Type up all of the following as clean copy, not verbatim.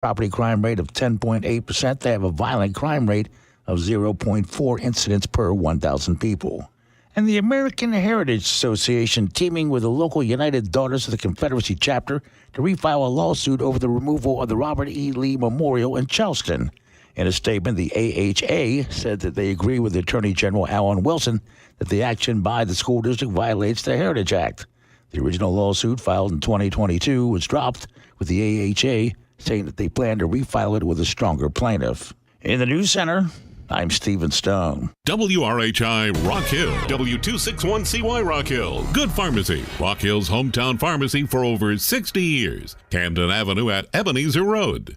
property crime rate of 10.8%. They have a violent crime rate of 0.4 incidents per 1,000 people. And the American Heritage Association teaming with the local United Daughters of the Confederacy chapter to refile a lawsuit over the removal of the Robert E. Lee Memorial in Charleston. In a statement, the AHA said that they agree with Attorney General Alan Wilson that the action by the school district violates the Heritage Act. The original lawsuit filed in 2022 was dropped, with the AHA saying that they plan to refile it with a stronger plaintiff. In the News Center, I'm Stephen Stone. WRHI Rock Hill, W261CY Rock Hill. Good Pharmacy, Rock Hill's hometown pharmacy for over 60 years. Camden Avenue at Ebenezer Road.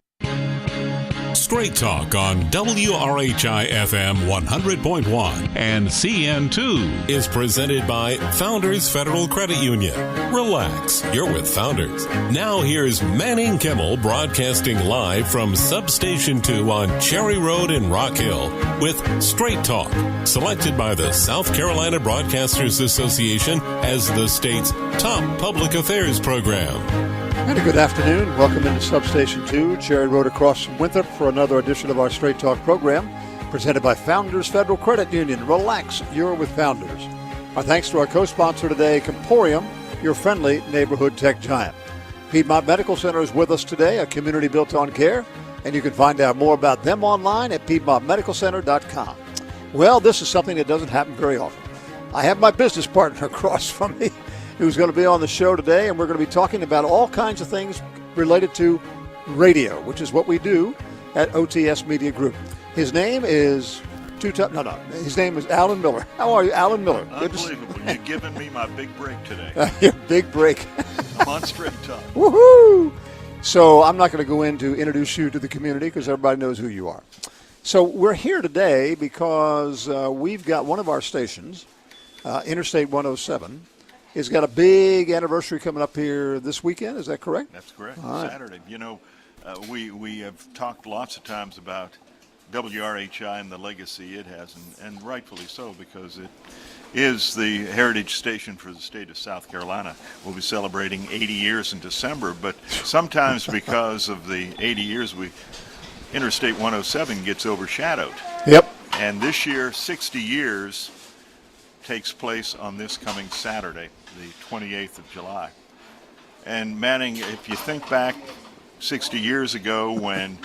Straight Talk on WRHI FM 100.1 and CN2 is presented by Founders Federal Credit Union. Relax, you're with Founders. Now here's Manning Kimmel broadcasting live from Substation 2 on Cherry Road in Rock Hill with Straight Talk, selected by the South Carolina Broadcasters Association as the state's top public affairs program. And a good afternoon. Welcome into Substation 2, Cherry Road across from Winthrop for another edition of our Straight Talk program presented by Founders Federal Credit Union. Relax, you're with Founders. Our thanks to our co-sponsor today, Comporium, your friendly neighborhood tech giant. Piedmont Medical Center is with us today, a community built on care, and you can find out more about them online at piedmontmedicalcenter.com. Well, this is something that doesn't happen very often. I have my business partner across from me who's going to be on the show today, and we're going to be talking about all kinds of things related to radio, which is what we do at OTS Media Group. His name is his name is Alan Miller. How are you, Alan Miller? Unbelievable. You're giving me my big break today. Your big break. I'm on Straight Talk. Woohoo! So I'm not going to go in to introduce you to the community because everybody knows who you are. So we're here today because we've got one of our stations, Interstate 107, has got a big anniversary coming up here this weekend. Is that correct? That's correct. Right. Saturday. You know, we have talked lots of times about WRHI and the legacy it has, and rightfully so, because it is the heritage station for the state of South Carolina. We'll be celebrating 80 years in December, but sometimes because of the 80 years, Interstate 107 gets overshadowed. Yep. And this year, 60 years takes place on this coming Saturday, the 28th of July. And Manning, if you think back 60 years ago when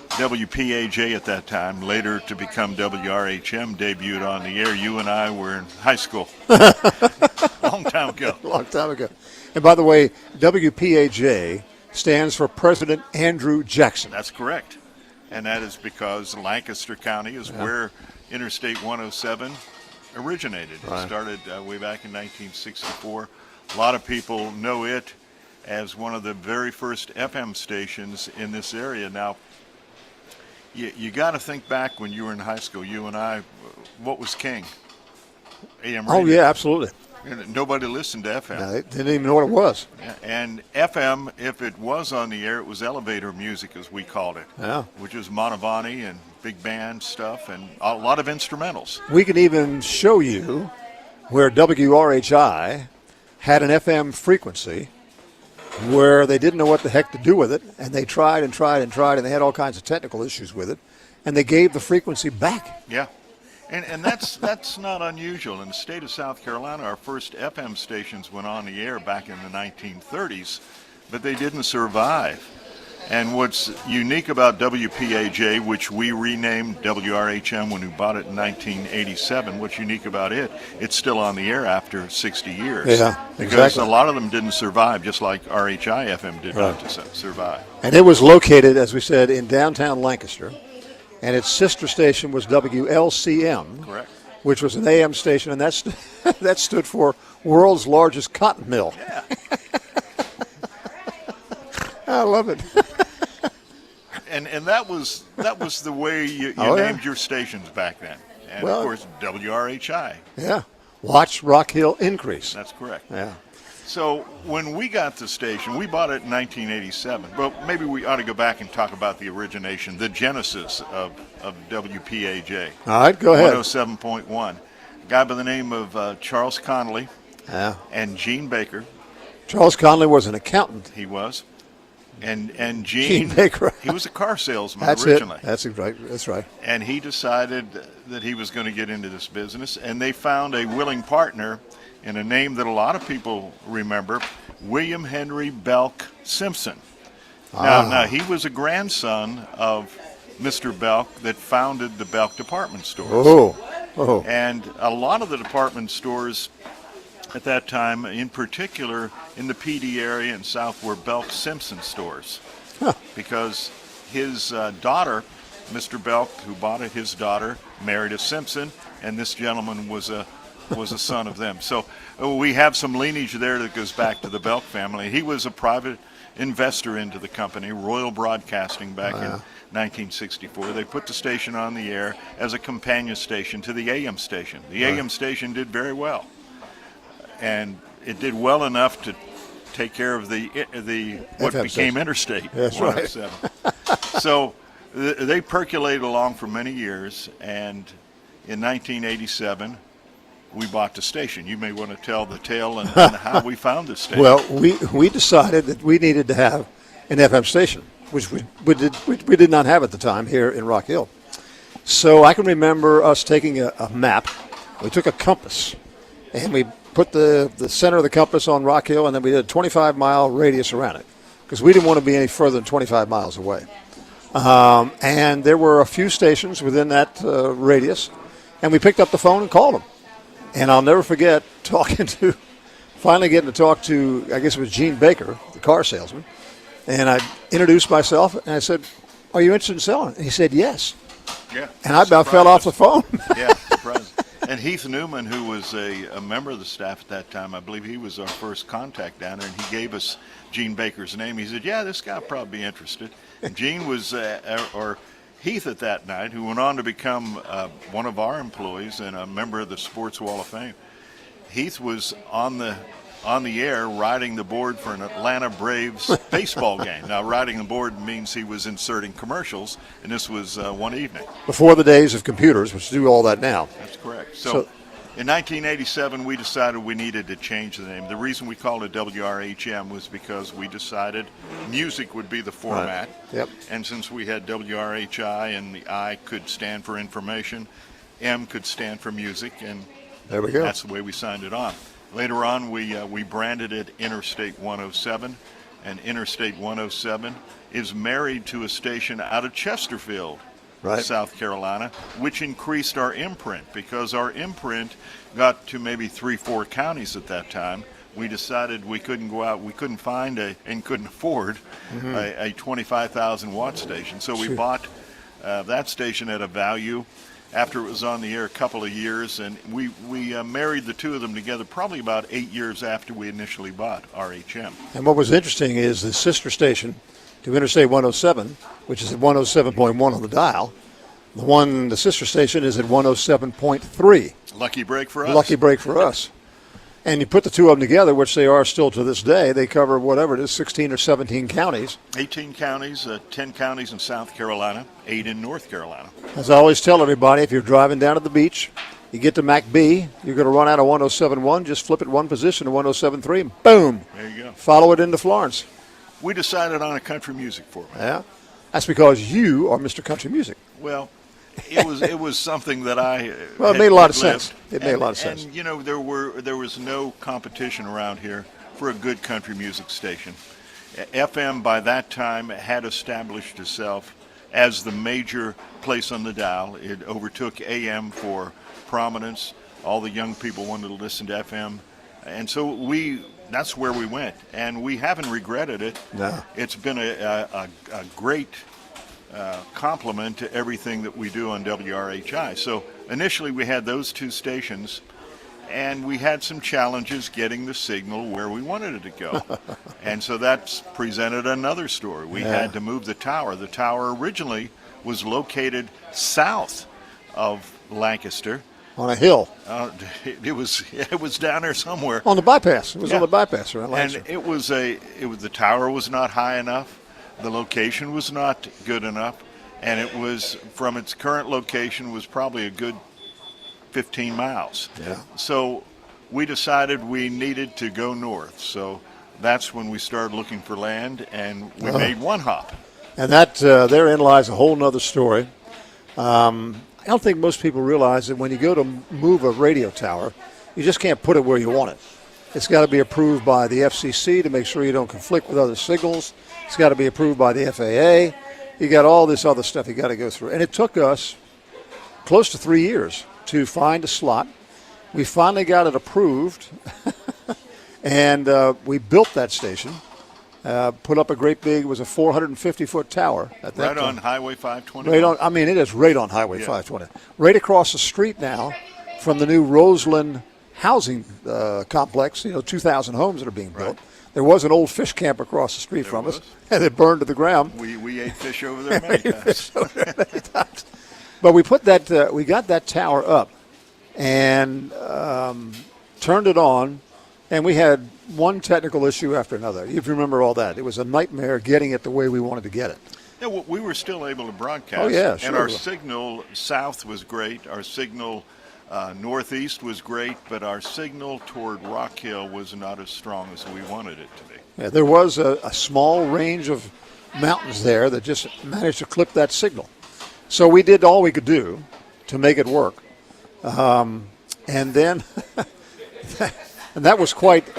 WPAJ at that time, later to become WRHM, debuted on the air, you and I were in high school. Long time ago. Long time ago. And by the way, WPAJ stands for President Andrew Jackson. That's correct. And that is because Lancaster County is where Interstate 107 originated. Right. It started way back in 1964. A lot of people know it as one of the very first FM stations in this area. Now, you got to think back when you were in high school, you and I, what was king? AM radio. Oh, yeah, absolutely. Nobody listened to FM. No, they didn't even know what it was. And FM, if it was on the air, it was elevator music, as we called it, which is Mantovani and big band stuff and a lot of instrumentals. We can even show you where WRHI had an FM frequency where they didn't know what the heck to do with it, and they tried and tried and tried, and they had all kinds of technical issues with it, and they gave the frequency back. Yeah. And that's not unusual. In the state of South Carolina, our first FM stations went on the air back in the 1930s, but they didn't survive. And what's unique about WPAJ, which we renamed WRHM when we bought it in 1987, what's unique about it, it's still on the air after 60 years. Yeah, because exactly. a lot of them didn't survive, just like RHI FM did not survive. And it was located, as we said, in downtown Lancaster. And its sister station was WLCM, Correct. Which was an AM station, and that stood for World's Largest Cotton Mill. Yeah. I love it. And that was the way you named your stations back then. And, of course, WRHI. Yeah. Watch Rock Hill increase. That's correct. Yeah. So when we got the station, we bought it in 1987. Well, maybe we ought to go back and talk about the origination, the genesis of WPAJ. All right, go ahead. 107.1. A guy by the name of Charles Connolly and Gene Baker. Charles Connolly was an accountant. He was. And Gene Baker. he was a car salesman That's originally. it. That's right. That's right. And he decided that he was going to get into this business, and they found a willing partner in a name that a lot of people remember, William Henry Belk Simpson. Now, he was a grandson of Mr. Belk that founded the Belk department stores. Oh. And a lot of the department stores at that time, in particular in the PD area and south, were Belk Simpson stores. Because his daughter, Mr. Belk, who bought it, his daughter married a Simpson, and this gentleman was a son of them. So we have some lineage there that goes back to the Belk family. He was a private investor into the company, Royal Broadcasting, back in 1964. They put the station on the air as a companion station to the AM station. The AM station did very well, and it did well enough to take care of the what FM became station. Interstate. That's right. So they percolated along for many years, and in 1987 we bought the station. You may want to tell the tale and how we found the station. Well, we decided that we needed to have an FM station, which we did not have at the time here in Rock Hill. So I can remember us taking a map. We took a compass, and we put the center of the compass on Rock Hill, and then we did a 25-mile radius around it because we didn't want to be any further than 25 miles away. And there were a few stations within that radius, and we picked up the phone and called them. And I'll never forget finally getting to talk to, I guess it was Gene Baker, the car salesman. And I introduced myself, and I said, "Are you interested in selling?" And he said, "Yes." Yeah. And I about fell off the phone. Yeah, surprised. And Heath Newman, who was a member of the staff at that time, I believe he was our first contact down there, and he gave us Gene Baker's name. He said, "Yeah, this guy will probably be interested." And Gene was, or Heath at that night, who went on to become one of our employees and a member of the Sports Wall of Fame. Heath was on the air riding the board for an Atlanta Braves baseball game. Now, riding the board means he was inserting commercials, and this was one evening. Before the days of computers, which do all that now. That's correct. So in 1987, we decided we needed to change the name. The reason we called it WRHM was because we decided music would be the format. Right. Yep. And since we had WRHI and the I could stand for information, M could stand for music, and There we go. that's the way we signed it on. Later on, we branded it Interstate 107, and Interstate 107 is married to a station out of Chesterfield, Right. South Carolina, which increased our imprint because our imprint got to maybe 3-4 counties at that time. We decided we couldn't go out, we couldn't find and couldn't afford a 25,000 watt station. So we bought that station at a value after it was on the air a couple of years, and we married the two of them together probably about 8 years after we initially bought RHM. And what was interesting is the sister station to Interstate 107, which is at 107.1 on the dial. The sister station is at 107.3. Lucky break for us. Lucky break for us. And you put the two of them together, which they are still to this day. They cover whatever it is, 16 or 17 counties. 18 counties, 10 counties in South Carolina, 8 in North Carolina. As I always tell everybody, if you're driving down to the beach, you get to MacB, you're going to run out of 107.1, just flip it one position to 107.3, and boom. There you go. Follow it into Florence. We decided on a country music format. Yeah. That's because you are Mr. Country Music. Well, it was something that I Well, it made a lot of sense. It made a lot of sense. And you know, there was no competition around here for a good country music station. FM by that time had established itself as the major place on the dial. It overtook AM for prominence. All the young people wanted to listen to FM, and so that's where we went, and we haven't regretted it. No. It's been a great compliment to everything that we do on WRHI. So initially we had those two stations, and we had some challenges getting the signal where we wanted it to go. And so that's presented another story. We had to move the tower. The tower originally was located south of Lancaster. On a hill. It was down there somewhere. On the bypass. It was on the bypass around Lancaster. And the tower was not high enough. The location was not good enough, and it was, from its current location, was probably a good 15 miles. Yeah. So we decided we needed to go north. So that's when we started looking for land, and we made one hop. And that therein lies a whole nother story. I don't think most people realize that when you go to move a radio tower, you just can't put it where you want it. It's got to be approved by the FCC to make sure you don't conflict with other signals. It's got to be approved by the FAA. You got all this other stuff you got to go through. And it took us close to 3 years to find a slot. We finally got it approved, and we built that station. Put up a great big, it was a 450-foot tower at that Right time. on Highway 520. Right on, I mean, it is right on Highway 520. Right across the street now from the new Roseland housing complex, 2,000 homes that are being built. Right. There was an old fish camp across the street from us, and it burned to the ground. We ate fish over there many times. But we put that, we got that tower up and turned it on, and we had one technical issue after another. If you remember all that, it was a nightmare getting it the way we wanted to get it. Yeah, well, we were still able to broadcast. Oh, yeah, sure. And our signal south was great. Our signal northeast was great, but our signal toward Rock Hill was not as strong as we wanted it to be. Yeah, there was a small range of mountains there that just managed to clip that signal. So we did all we could do to make it work. And then, and that was quite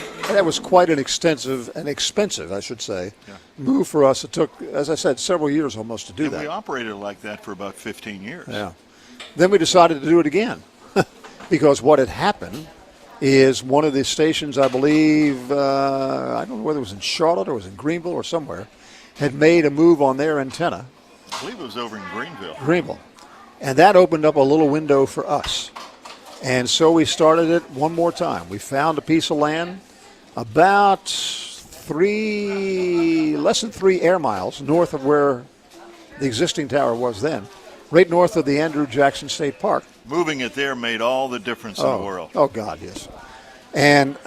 an extensive and expensive, I should say, move for us. It took, as I said, several years almost to do And that. we operated like that for about 15 years. Yeah. Then we decided to do it again because what had happened is one of the stations, I believe, I don't know whether it was in Charlotte or it was in Greenville or somewhere, had made a move on their antenna. I believe it was over in Greenville. And that opened up a little window for us. And so we started it one more time. We found a piece of land about less than 3 air miles north of where the existing tower was then, right north of the Andrew Jackson State Park. Moving it there made all the difference in the world. Oh, God, yes. And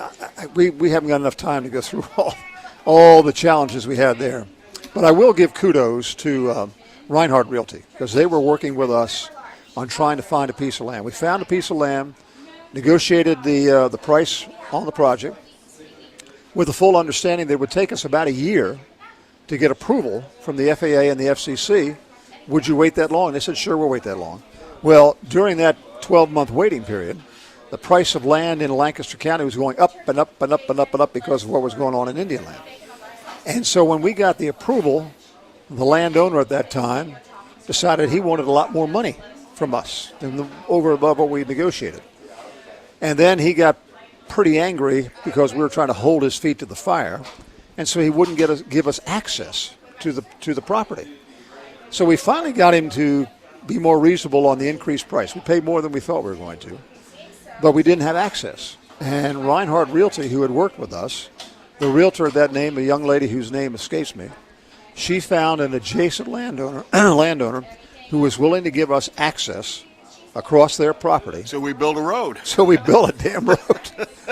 we haven't got enough time to go through all the challenges we had there. But I will give kudos to Reinhardt Realty because they were working with us on trying to find a piece of land. We found a piece of land, negotiated the price on the project with the full understanding that it would take us about a year to get approval from the FAA and the FCC. Would you wait that long? They said, sure, we'll wait that long. Well, during that 12-month waiting period, the price of land in Lancaster County was going up and up and up and up and up because of what was going on in Indian Land. And so when we got the approval, the landowner at that time decided he wanted a lot more money from us than over and above what we negotiated. And then he got pretty angry because we were trying to hold his feet to the fire, and so he wouldn't give us access to the property. So we finally got him to be more reasonable on the increased price. We paid more than we thought we were going to, but we didn't have access. And Reinhardt Realty, who had worked with us, the realtor of that name, a young lady whose name escapes me, she found an adjacent landowner who was willing to give us access across their property. So we built a road. So we built a damn road.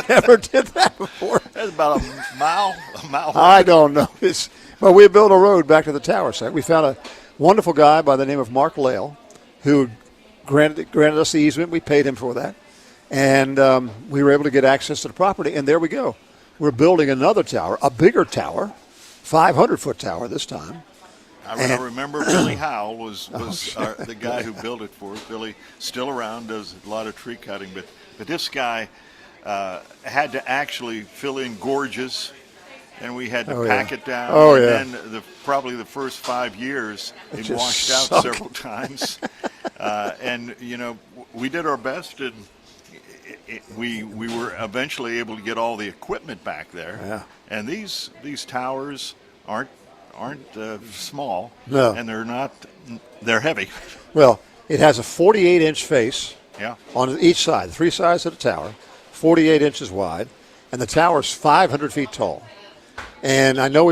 Never did that before. That's about a mile. I don't know. But we built a road back to the tower site. We found a wonderful guy by the name of Mark Lale who granted us the easement. We paid him for that. And we were able to get access to the property. And there we go. We're building another tower, a bigger tower, 500-foot tower this time. I remember Billy Howell was the guy who built it for us. Billy, still around, does a lot of tree cutting. But this guy had to actually fill in gorges, and we had to pack it down. And then probably the first 5 years, it washed out several times. And, we did our best, and we were eventually able to get all the equipment back there. Yeah. And these towers aren't small, no. And they're heavy. Well, it has a 48-inch face on each side, 3 sides of the tower, 48 inches wide, and the tower's 500 feet tall. And I know we went